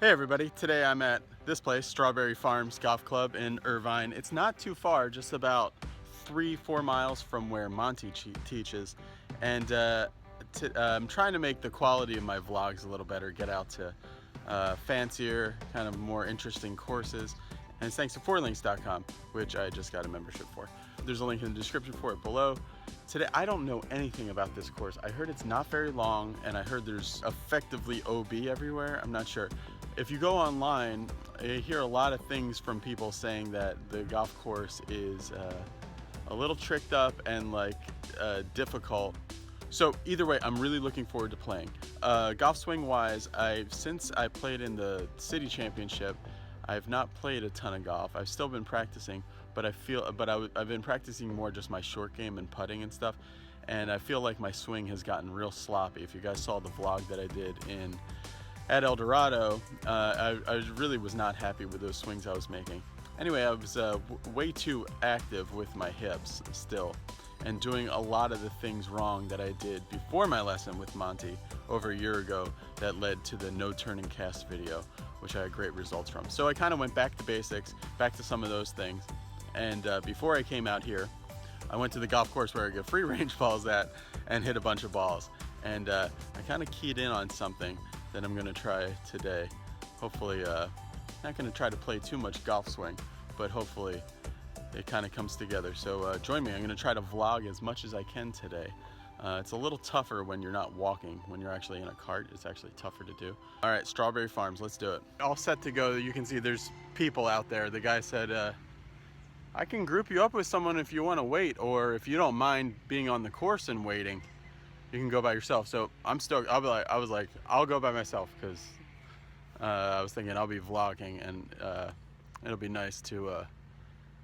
Hey everybody, today I'm at this place, Strawberry Farms Golf Club in Irvine. It's not too far, just about 3-4 miles from where Monty teaches. And I'm trying to make the quality of my vlogs a little better, get out to fancier, kind of more interesting courses. And it's thanks to fourlinks.com, which I just got a membership for. There's a link in the description for it below. Today, I don't know anything about this course. I heard it's not very long, and I heard there's effectively OB everywhere. I'm not sure. If you go online, I hear a lot of things from people saying that the golf course is a little tricked up and difficult. So either way, I'm really looking forward to playing. Golf swing wise, since I played in the city championship, I've not played a ton of golf. I've still been practicing, but I've been practicing more just my short game and putting and stuff. And I feel like my swing has gotten real sloppy. If you guys saw the vlog that I did at El Dorado, I really was not happy with those swings I was making. Anyway, I was way too active with my hips still, and doing a lot of the things wrong that I did before my lesson with Monty over a year ago that led to the no turning cast video, which I had great results from. So I kind of went back to basics, back to some of those things. And before I came out here, I went to the golf course where I get free range balls at and hit a bunch of balls. And I kind of keyed in on something that I'm gonna try today. Hopefully, not gonna try to play too much golf swing, but hopefully it kind of comes together. So join me, I'm gonna try to vlog as much as I can today. It's a little tougher when you're not walking. When you're actually in a cart, it's actually tougher to do. All right, Strawberry Farms, let's do it. All set to go. You can see there's people out there. The guy said, I can group you up with someone if you wanna wait, or if you don't mind being on the course and waiting, you can go by yourself. So I'm stoked. I was like, I'll go by myself, because I was thinking I'll be vlogging, and it'll be nice to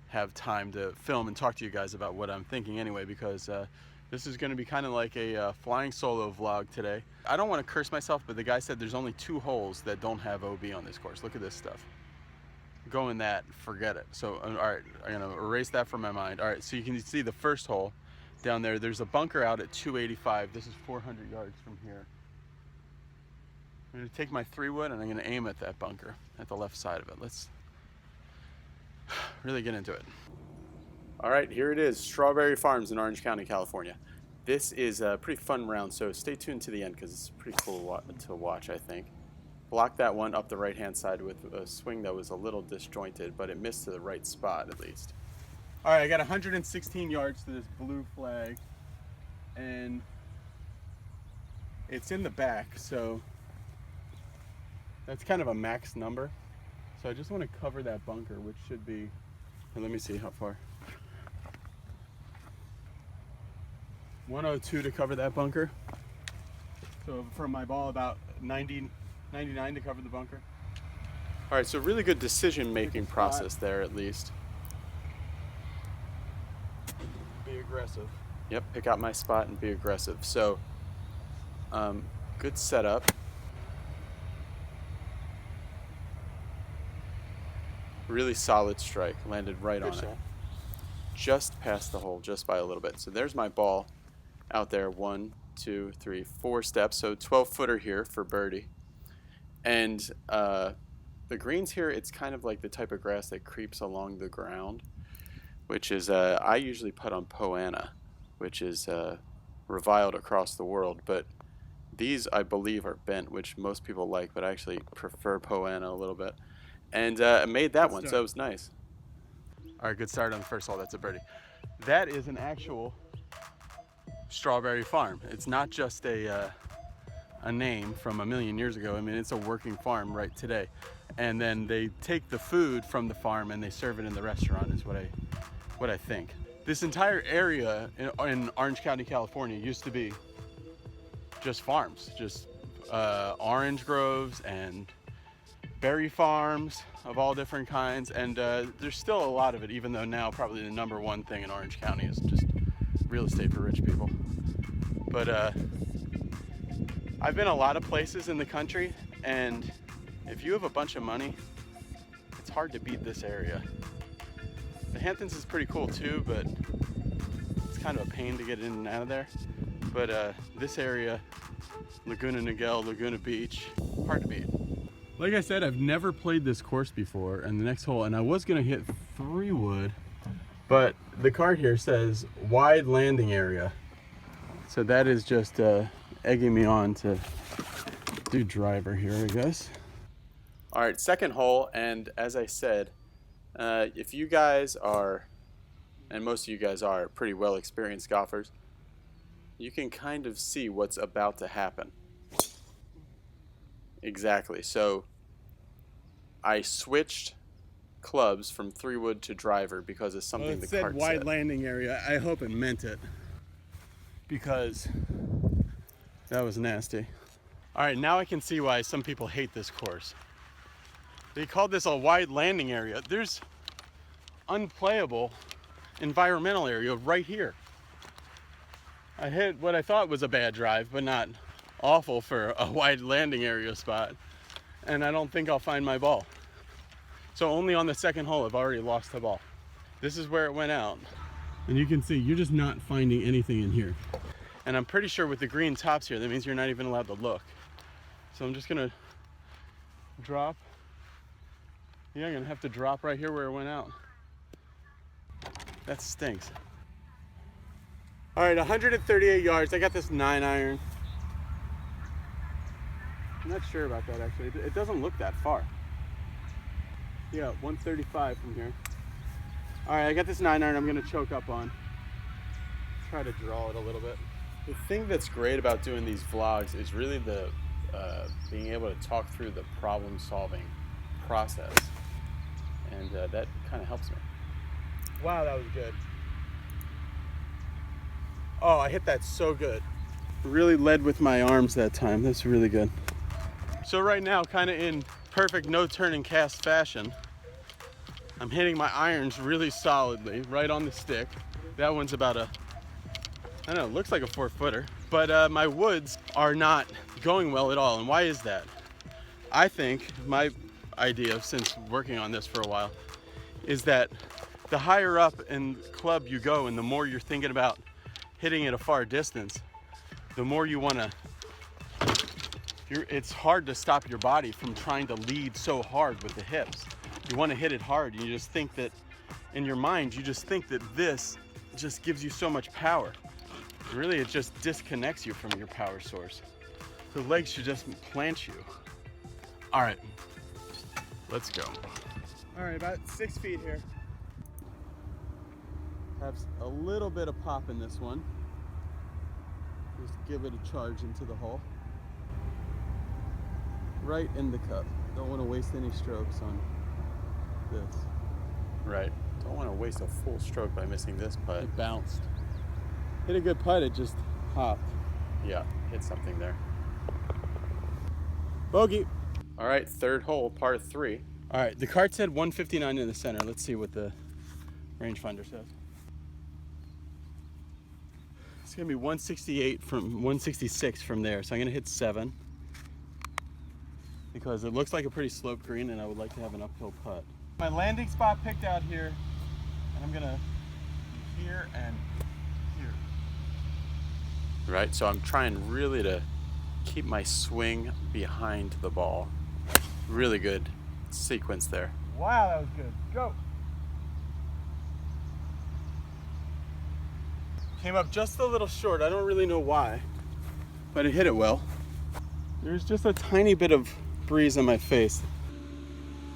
have time to film and talk to you guys about what I'm thinking anyway, because this is going to be kind of like a flying solo vlog today. I don't want to curse myself, but the guy said there's only 2 holes that don't have OB on this course. Look at this stuff. Go in that, forget it. So, all right, I'm going to erase that from my mind. All right, so you can see the first hole down there. There's a bunker out at 285. This is 400 yards from here. I'm going to take my 3-wood and I'm going to aim at that bunker at the left side of it. Let's really get into it. All right, here it is, Strawberry Farms in Orange County, California. This is a pretty fun round, so stay tuned to the end because it's pretty cool to watch, I think. Blocked that one up the right-hand side with a swing that was a little disjointed, but it missed to the right spot at least. All right, I got 116 yards to this blue flag, and it's in the back, so that's kind of a max number. So I just want to cover that bunker, which should be, let me see how far. 102 to cover that bunker. So from my ball, about 99 to cover the bunker. All right, so really good decision-making process there, at least. Be aggressive. Yep, pick out my spot and be aggressive. So, good setup. Really solid strike, landed right on it. Just past the hole, just by a little bit. So there's my ball out there, 1, 2, 3, 4 steps. So 12-footer here for birdie. And the greens here, it's kind of like the type of grass that creeps along the ground, which is, I usually putt on Poana, which is reviled across the world. But these, I believe, are bent, which most people like, but I actually prefer Poana a little bit. And I made that one, so it was nice. All right, good start on the first hole. That's a birdie. That is an actual Strawberry Farm. It's not just a name from a million years ago. I mean, it's a working farm right today. And then they take the food from the farm and they serve it in the restaurant, is what I think. This entire area in Orange County, California used to be just farms, just orange groves and berry farms of all different kinds, and there's still a lot of it, even though now probably the #1 thing in Orange County is just real estate for rich people. But I've been a lot of places in the country, and if you have a bunch of money, it's hard to beat this area. The Hamptons is pretty cool too, but it's kind of a pain to get in and out of there. But this area, Laguna Niguel, Laguna Beach, hard to beat. Like I said, I've never played this course before, and the next hole, and I was gonna hit 3 wood, but the card here says wide landing area. So that is just egging me on to do driver here, I guess. All right, second hole, and as I said, if you guys are, and most of you guys are, pretty well experienced golfers, you can kind of see what's about to happen. Exactly. So I switched clubs from 3 wood to driver because of something the cart said. It said wide landing area. I hope it meant it, because that was nasty. All right, now I can see why some people hate this course. They called this a wide landing area. There's unplayable environmental area right here. I hit what I thought was a bad drive, but not awful for a wide landing area spot. And I don't think I'll find my ball. So only on the second hole, I've already lost the ball. This is where it went out. And you can see, you're just not finding anything in here. And I'm pretty sure with the green tops here, that means you're not even allowed to look. So I'm just gonna drop. Yeah, I'm gonna have to drop right here where it went out. That stinks. All right, 138 yards. I got this 9-iron. I'm not sure about that actually. It doesn't look that far. Yeah, 135 from here. All right, I got this 9-iron I'm gonna choke up on. Try to draw it a little bit. The thing that's great about doing these vlogs is really the being able to talk through the problem-solving process, and that kind of helps me. Wow, that was good. Oh, I hit that so good. Really led with my arms that time. That's really good. So right now, kind of in perfect no turn and cast fashion, I'm hitting my irons really solidly right on the stick. That one's about I don't know, looks like a 4-footer. But my woods are not going well at all. And why is that? I think my idea, since working on this for a while, is that the higher up in club you go and the more you're thinking about hitting at a far distance, the more you want to, it's hard to stop your body from trying to lead so hard with the hips. You want to hit it hard, and you just think that, in your mind, you just think that this just gives you so much power. Really, it just disconnects you from your power source. The legs should just plant you. All right, let's go. All right, about 6 feet here. Have a little bit of pop in this one. Just give it a charge into the hole. Right in the cup. Don't want to waste any strokes on this. Right. Don't want to waste a full stroke by missing this putt. It bounced. Hit a good putt, it just hopped. Yeah, hit something there. Bogey. All right, third hole, par 3. All right, the cart said 159 in the center. Let's see what the rangefinder says. It's gonna be 168 from 166 from there. So I'm gonna hit 7 because it looks like a pretty sloped green and I would like to have an uphill putt. My landing spot picked out here, and I'm gonna be here and here. Right, so I'm trying really to keep my swing behind the ball. Really good sequence there. Wow, that was good. Go. Came up just a little short. I don't really know why, but it hit it well. There's just a tiny bit of breeze on my face.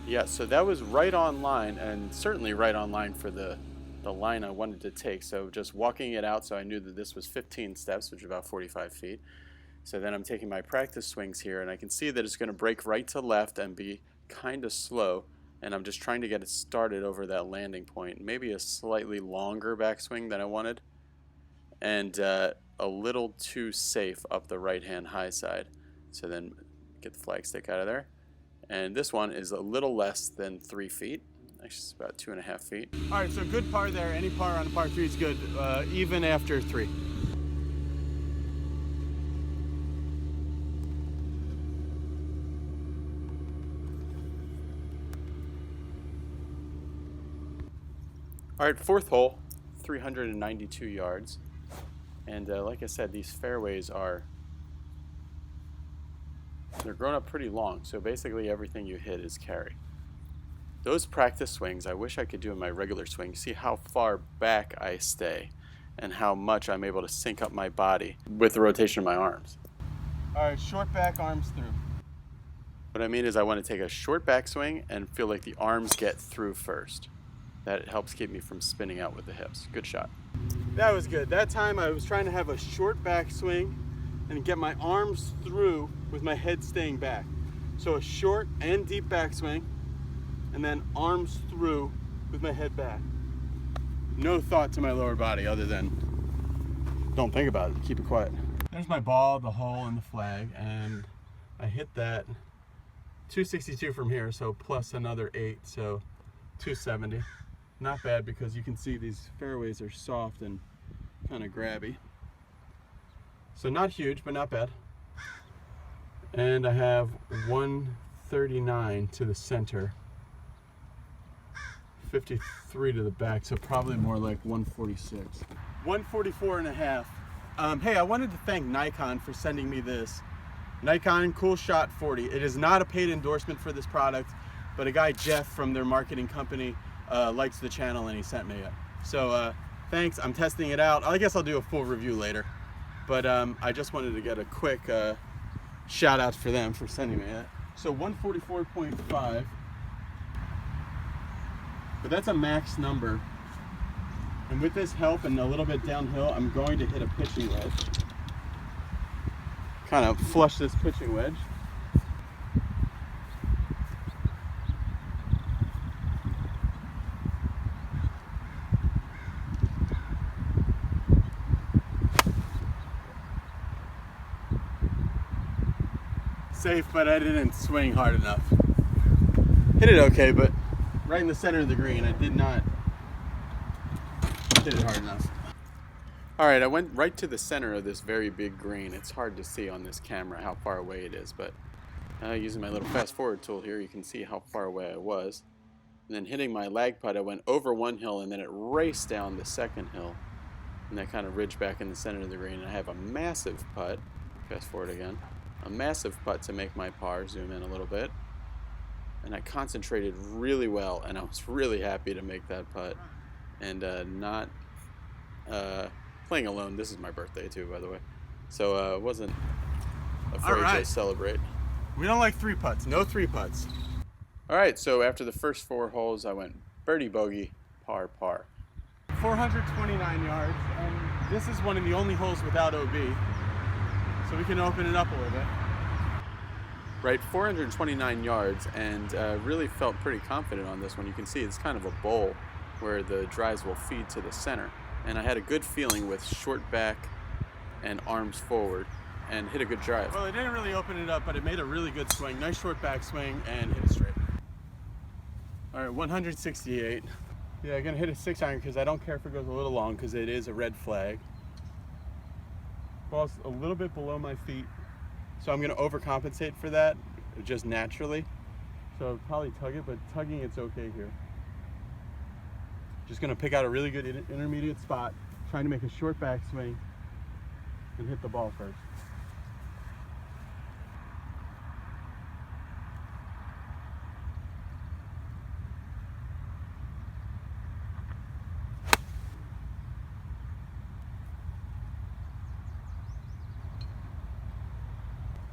Yeah, so that was right on line, and certainly right on line for the line I wanted to take. So just walking it out, so I knew that this was 15 steps, which is about 45 feet. So then I'm taking my practice swings here, and I can see that it's going to break right to left and be kind of slow. And I'm just trying to get it started over that landing point. Maybe a slightly longer backswing than I wanted, and a little too safe up the right-hand high side. So then get the flag stick out of there. And this one is a little less than 3 feet. Actually, it's about 2.5 feet. All right, so good par there. Any par on a par 3 is good, even after 3. All right, fourth hole, 392 yards. And like I said, these fairways are They're grown up pretty long, so basically everything you hit is carry. Those practice swings, I wish I could do in my regular swing. See how far back I stay and how much I'm able to sync up my body with the rotation of my arms. All right, short back, arms through. What I mean is I want to take a short backswing and feel like the arms get through first. That helps keep me from spinning out with the hips. Good shot. That was good. That time I was trying to have a short backswing and get my arms through with my head staying back. So a short and deep backswing and then arms through with my head back. No thought to my lower body other than don't think about it, keep it quiet. There's my ball, the hole, and the flag, and I hit that 262 from here, so plus another 8, so 270. Not bad because you can see these fairways are soft and kind of grabby. So not huge, but not bad. And I have 139 to the center, 53 to the back, so probably more like 146. 144 and a half. Hey, I wanted to thank Nikon for sending me this. Nikon Cool Shot 40. It is not a paid endorsement for this product, but a guy, Jeff, from their marketing company, likes the channel and he sent me it. So thanks, I'm testing it out. I guess I'll do a full review later. But I just wanted to get a quick shout out for them for sending me it. So 144.5. But that's a max number. And with this help and a little bit downhill, I'm going to hit a pitching wedge. Kind of flush this pitching wedge. Safe, but I didn't swing hard enough. Hit it okay, but right in the center of the green, I did not hit it hard enough. All right, I went right to the center of this very big green. It's hard to see on this camera how far away it is, but using my little fast forward tool here, you can see how far away I was. And then hitting my lag putt, I went over one hill and then it raced down the second hill. And that kind of ridge back in the center of the green. And I have a massive putt, fast forward again, a massive putt to make my par, zoom in a little bit. And I concentrated really well, and I was really happy to make that putt. And not playing alone. This is my birthday too, by the way. So wasn't afraid to celebrate. We don't like 3 putts. No 3 putts. All right, so after the first 4 holes, I went birdie, bogey, par, par. 429 yards, and this is one of the only holes without OB. So we can open it up a little bit. Right, 429 yards, and really felt pretty confident on this one. You can see it's kind of a bowl where the drives will feed to the center. And I had a good feeling with short back and arms forward and hit a good drive. Well, it didn't really open it up, but it made a really good swing. Nice short back swing and hit it straight. All right, 168. Yeah, I'm gonna hit a 6-iron because I don't care if it goes a little long because it is a red flag. Ball's a little bit below my feet, so I'm gonna overcompensate for that just naturally. So probably tug it, but tugging it's okay here. Just gonna pick out a really good intermediate spot, trying to make a short backswing and hit the ball first.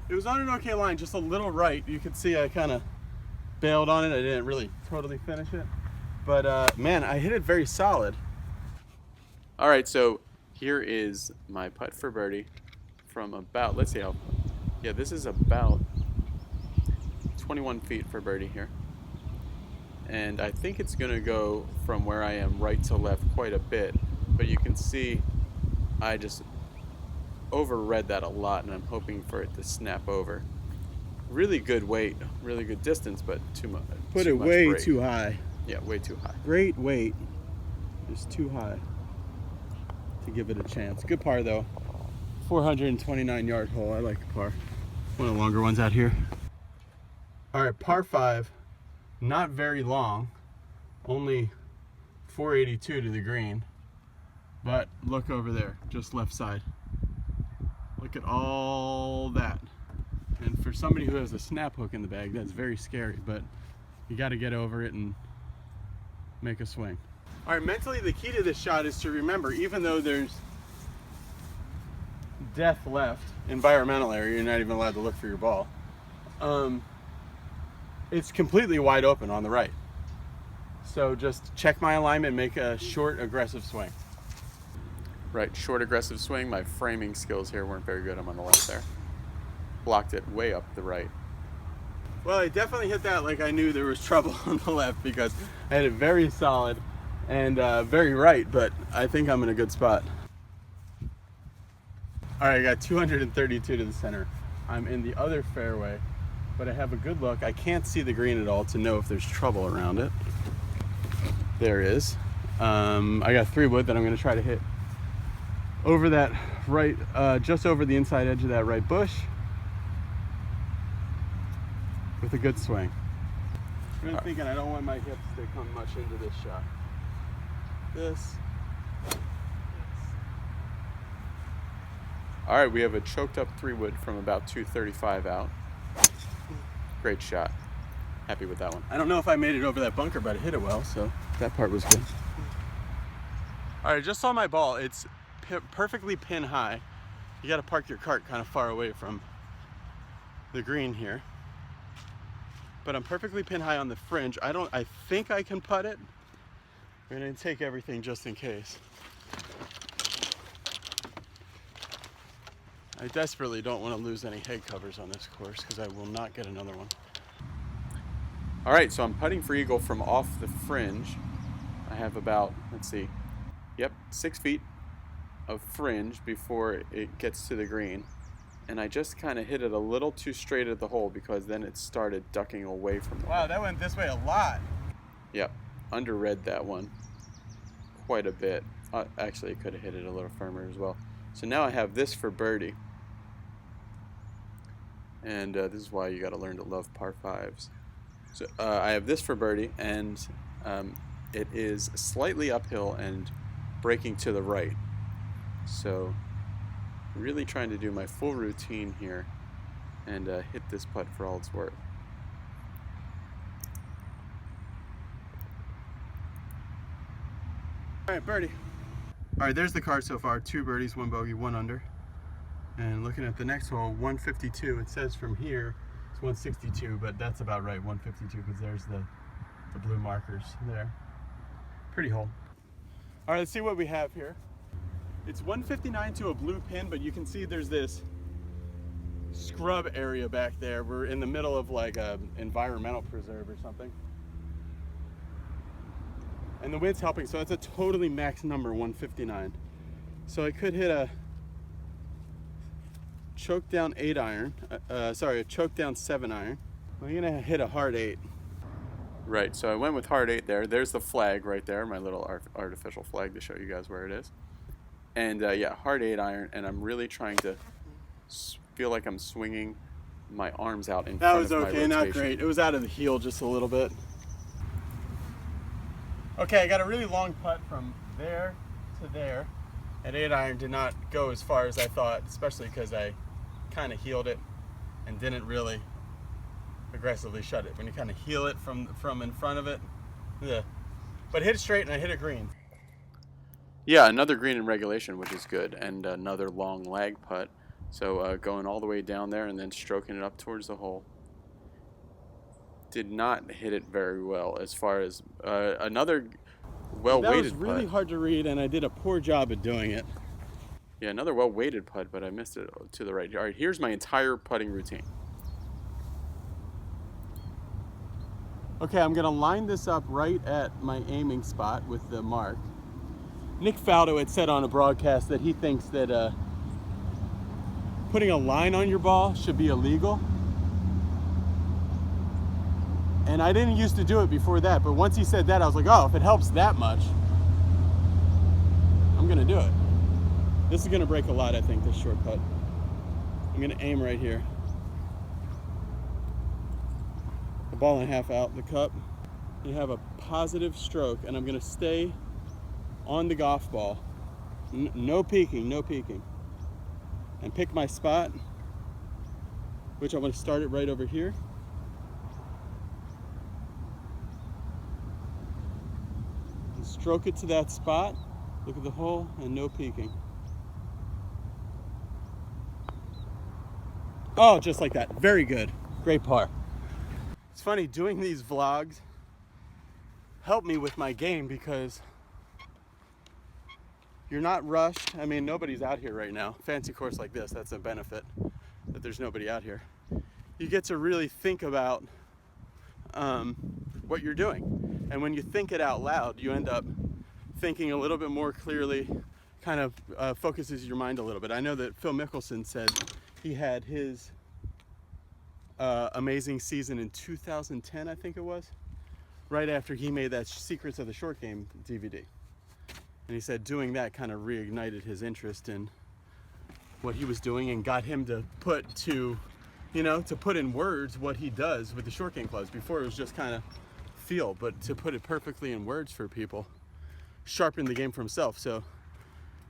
It was on an okay line, just a little right. You could see I kind of bailed on it. I didn't really totally finish it. But man, I hit it very solid. All right, so here is my putt for birdie from about, let's see how, yeah, this is about 21 feet for birdie here. And I think it's gonna go from where I am right to left quite a bit, but you can see I just overread that a lot, and I'm hoping for it to snap over. Really good weight, really good distance, but too much. Put it way too high. Yeah, way too high. Great weight, just too high to give it a chance. Good par though. 429 yard hole. I like the par. One of the longer ones out here. All right, par 5. Not very long. Only 482 to the green. But look over there, just left side. Look at all that. And for somebody who has a snap hook in the bag, that's very scary, but you got to get over it and make a swing. All right, mentally, the key to this shot is to remember, even though there's death left, environmental area, you're not even allowed to look for your ball. It's completely wide open on the right. So just check my alignment, make a short, aggressive swing. Right, short, aggressive swing. My framing skills here weren't very good. I'm on the left there. Blocked it way up the right. Well, I definitely hit that like I knew there was trouble on the left, because I had it very solid and very right, but I think I'm in a good spot. All right, I got 232 to the center. I'm in the other fairway, but I have a good look. I can't see the green at all to know if there's trouble around it. There is. I got 3 wood that I'm gonna try to hit over that right, just over the inside edge of that right bush with a good swing. I'm really thinking I don't want my hips to come much into this shot. This. All right, we have a choked up 3 wood from about 235 out. Great shot. Happy with that one. I don't know if I made it over that bunker, but I hit it well, so that part was good. All right, just saw my ball. It's perfectly pin high. You got to park your cart kind of far away from the green here. But I'm perfectly pin high on the fringe. I think I can putt it. I'm gonna take everything just in case. I desperately don't want to lose any hay covers on this course, because I will not get another one. All right, so I'm putting for eagle from off the fringe. I have about, let's see, yep, 6 feet of fringe before it gets to the green. And I just kind of hit it a little too straight at the hole, because then it started ducking away from the hole. Wow, that went this way a lot. Yep, underread that one quite a bit. Actually, I could have hit it a little firmer as well. So now I have this for birdie. And this is why you got to learn to love par 5s. So I have this for birdie, and it is slightly uphill and breaking to the right. So really trying to do my full routine here and hit this putt for all it's worth. All right, birdie. All right, there's the card so far. 2 birdies, 1 bogey, 1 under. And looking at the next hole, 152. It says from here it's 162, but that's about right, 152, because there's the blue markers there. Pretty hole. All right, let's see what we have here. It's 159 to a blue pin, but you can see there's this scrub area back there. We're in the middle of like a environmental preserve or something. And the wind's helping, so that's a totally max number, 159. So I could hit a choke down 8 iron, a choke down 7 iron. I'm gonna hit a hard 8. Right, so I went with hard 8 there. There's the flag right there, my little artificial flag to show you guys where it is. And yeah, hard 8 iron, and I'm really trying to feel like I'm swinging my arms out in front of my rotation. That was okay, not great. It was out of the heel just a little bit. Okay, I got a really long putt from there to there. At 8 iron did not go as far as I thought, especially because I kind of heeled it and didn't really aggressively shut it. When you kind of heel it from in front of it, yeah. But hit it straight and I hit it green. Yeah, another green in regulation, which is good, and another long lag putt. So going all the way down there and then stroking it up towards the hole. Did not hit it very well as far as another well-weighted putt. That was really hard to read, and I did a poor job at doing it. Yeah, another well-weighted putt, but I missed it to the right. All right, here's my entire putting routine. Okay, I'm gonna line this up right at my aiming spot with the mark. Nick Faldo had said on a broadcast that he thinks that putting a line on your ball should be illegal. And I didn't used to do it before that, but once he said that, I was like, oh, if it helps that much, I'm gonna do it. This is gonna break a lot, I think, this short putt. I'm gonna aim right here. The ball and a half out the cup. You have a positive stroke, and I'm gonna stay on the golf ball. No peeking, no peeking. And pick my spot. which I'm going to start it right over here. And stroke it to that spot. Look at the hole and no peeking. Oh, just like that. Very good. Great par. It's funny, doing these vlogs helped me with my game because you're not rushed. I mean, nobody's out here right now. Fancy course like this, that's a benefit, that there's nobody out here. You get to really think about what you're doing. And when you think it out loud, you end up thinking a little bit more clearly, kind of focuses your mind a little bit. I know that Phil Mickelson said he had his amazing season in 2010, I think it was, right after he made that Secrets of the Short Game DVD. And he said doing that kind of reignited his interest in what he was doing and got him to put in words what he does with the short game clubs. Before it was just kind of feel, but to put it perfectly in words for people sharpened the game for himself. So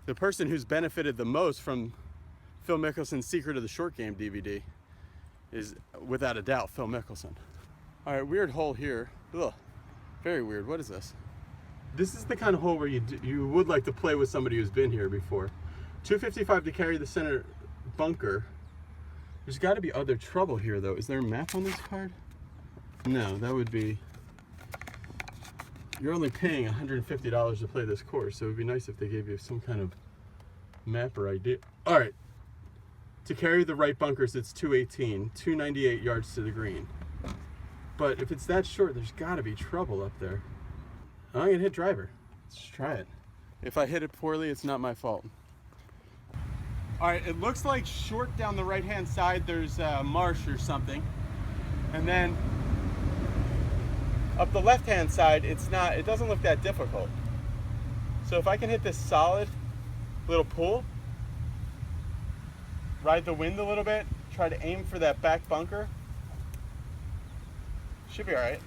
the person who's benefited the most from Phil Mickelson's Secret of the Short Game DVD is without a doubt Phil Mickelson. All right, weird hole here. Ugh, very weird. What is this? This is the kind of hole where you would like to play with somebody who's been here before. 255 to carry the center bunker. There's got to be other trouble here though. Is there a map on this card? No, that would be, you're only paying $150 to play this course, so it would be nice if they gave you some kind of map or idea. All right, to carry the right bunkers, it's 218, 298 yards to the green. But if it's that short, there's got to be trouble up there. I'm gonna hit driver. Let's try it. If I hit it poorly, it's not my fault. All right, it looks like short down the right-hand side, there's a marsh or something. And then up the left-hand side, it doesn't look that difficult. So if I can hit this solid little pool, ride the wind a little bit, try to aim for that back bunker, should be all right.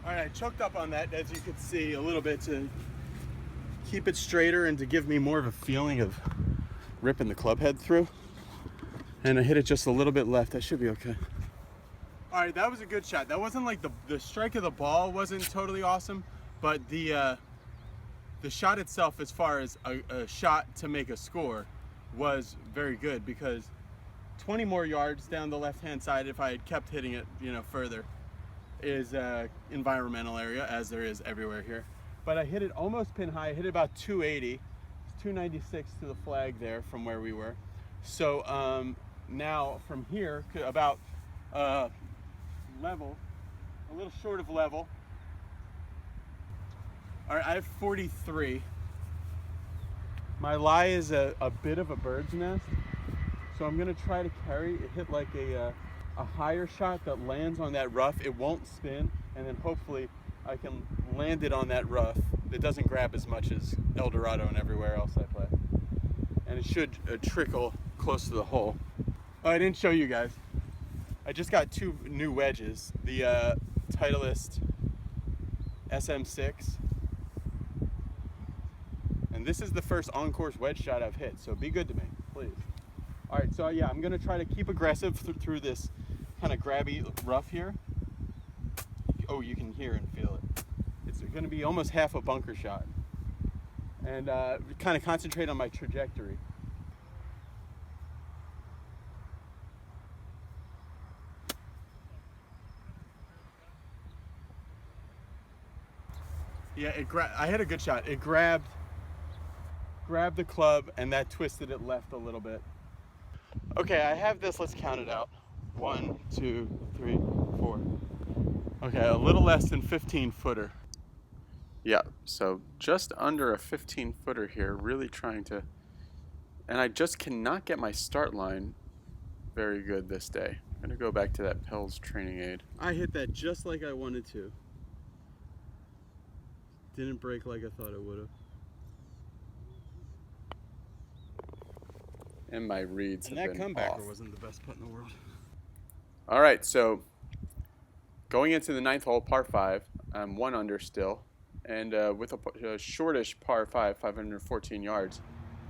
All right, I choked up on that, as you could see, a little bit to keep it straighter and to give me more of a feeling of ripping the club head through. And I hit it just a little bit left. That should be okay. All right, that was a good shot. That wasn't like the strike of the ball wasn't totally awesome, but the shot itself, as far as a shot to make a score, was very good, because 20 more yards down the left-hand side, if I had kept hitting it, further, is environmental area, as there is everywhere here. But I hit it almost pin high. I hit it about 280. It's 296 to the flag there from where we were. So now from here, about level, a little short of level. All right, I have 43. My lie is a bit of a bird's nest, so I'm gonna try to hit like a higher shot that lands on that rough. It won't spin, and then hopefully I can land it on that rough. It doesn't grab as much as El Dorado and everywhere else I play. And it should trickle close to the hole. Oh, I didn't show you guys. I just got 2 new wedges. The Titleist SM6. And this is the first on-course wedge shot I've hit, so be good to me, please. All right, so yeah, I'm gonna try to keep aggressive through this kind of grabby rough here. Oh, you can hear and feel it. It's gonna be almost half a bunker shot. And kind of concentrate on my trajectory. Yeah, I had a good shot. It grabbed the club, and that twisted it left a little bit. Okay, I have this, let's count it out. 1, 2, 3, 4. Okay, a little less than 15 footer. Yeah, so just under a 15 footer here, really trying to, and I just cannot get my start line very good this day. I'm gonna go back to that Pels training aid. I hit that just like I wanted to. Didn't break like I thought it would have. And my reads have been off. And that comebacker wasn't the best putt in the world. All right, so going into the 9th hole, par 5, I'm 1 under still, and with a shortish par 5, 514 yards,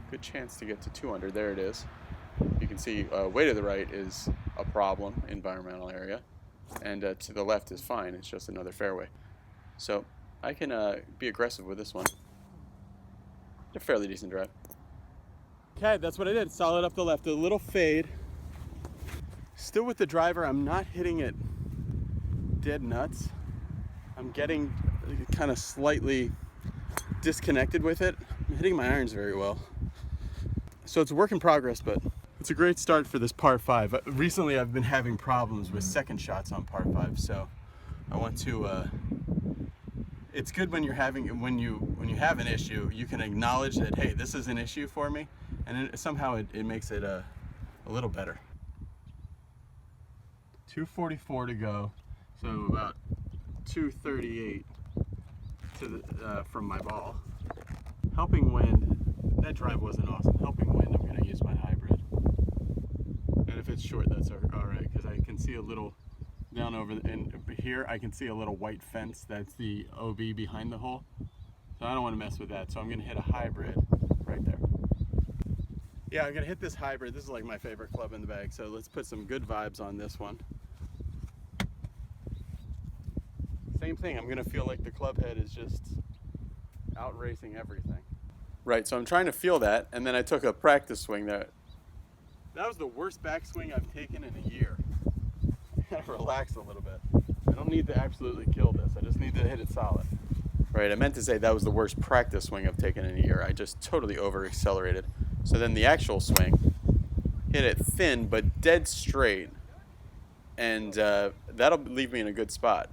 good chance to get to 2 under. There it is. You can see way to the right is a problem, environmental area, and to the left is fine. It's just another fairway. So I can be aggressive with this one. A fairly decent drive. Okay, that's what I did. Solid up the left, a little fade. Still with the driver, I'm not hitting it dead nuts. I'm getting kind of slightly disconnected with it. I'm hitting my irons very well. So it's a work in progress, but it's a great start for this par 5. Recently I've been having problems with second shots on par 5, so I want to it's good when you have an issue, you can acknowledge that, hey, this is an issue for me, and somehow it makes it a little better. 2:44 to go, so about 2:38 to the, from my ball. Helping wind, that drive wasn't awesome. Helping wind, I'm going to use my hybrid. And if it's short, that's all right, because I can see a little down over, and here I can see a little white fence. That's the OB behind the hole. So I don't want to mess with that. So I'm going to hit a hybrid right there. Yeah, I'm going to hit this hybrid. This is like my favorite club in the bag. So let's put some good vibes on this one. Same thing. I'm going to feel like the club head is just out racing everything. Right. So I'm trying to feel that, and then I took a practice swing that was the worst backswing I've taken in a year. I gotta relax a little bit. I don't need to absolutely kill this. I just need to hit it solid. Right, I meant to say that was the worst practice swing I've taken in a year. I just totally over accelerated. So then the actual swing, hit it thin but dead straight, and that'll leave me in a good spot.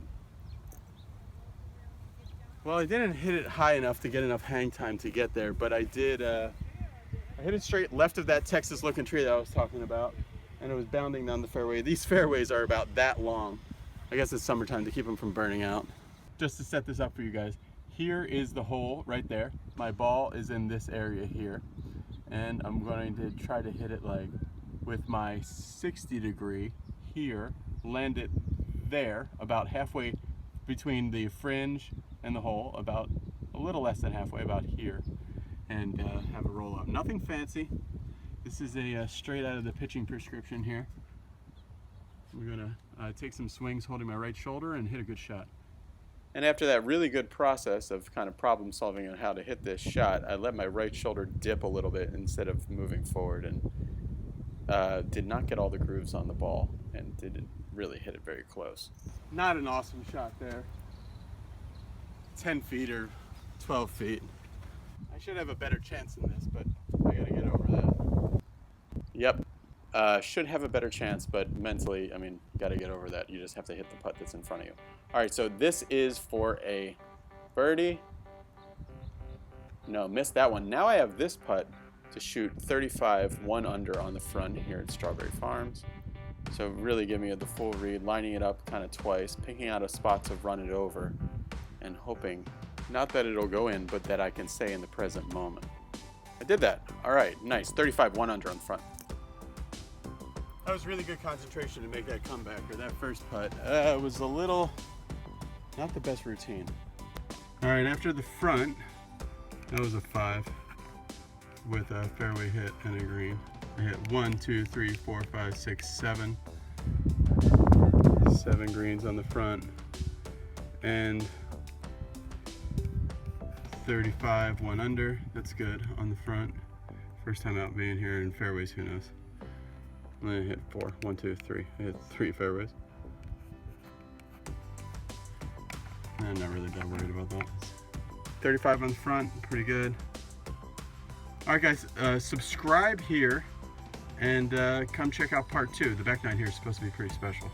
Well, I didn't hit it high enough to get enough hang time to get there, but I did. I hit it straight left of that Texas looking tree that I was talking about, and it was bounding down the fairway. These fairways are about that long. I guess it's summertime to keep them from burning out. Just to set this up for you guys, here is the hole right there. My ball is in this area here, and I'm going to try to hit it like with my 60 degree here, land it there, about halfway between the fringe and the hole, about a little less than halfway, about here, and have a roll up. Nothing fancy. This is a straight out of the pitching prescription here. We're gonna take some swings holding my right shoulder and hit a good shot. And after that really good process of kind of problem solving on how to hit this shot, I let my right shoulder dip a little bit instead of moving forward, and did not get all the grooves on the ball and didn't really hit it very close. Not an awesome shot there. 10 feet or 12 feet. I should have a better chance in this, but I gotta get over that. Yep, should have a better chance, but mentally, I mean, gotta get over that. You just have to hit the putt that's in front of you. All right, so this is for a birdie. No, missed that one. Now I have this putt to shoot 35, 1 under on the front here at Strawberry Farms. So really give me the full read, lining it up kind of twice, picking out a spot to run it over, and hoping, not that it'll go in, but that I can stay in the present moment. I did that. All right, nice. 35, 1 under on the front. That was really good concentration to make that comeback, or that first putt. It was a little, not the best routine. All right, after the front, that was a 5 with a fairway hit and a green. I hit 1, 2, 3, 4, 5, 6, 7. 7 greens on the front. And 35, 1 under. That's good on the front. First time out being here in fairways, who knows? I'm gonna hit 4. 1, 2, 3. I hit 3 fairways. I'm not really that worried about that. 35 on the front, pretty good. All right, guys, subscribe here and come check out part 2. The back nine here is supposed to be pretty special.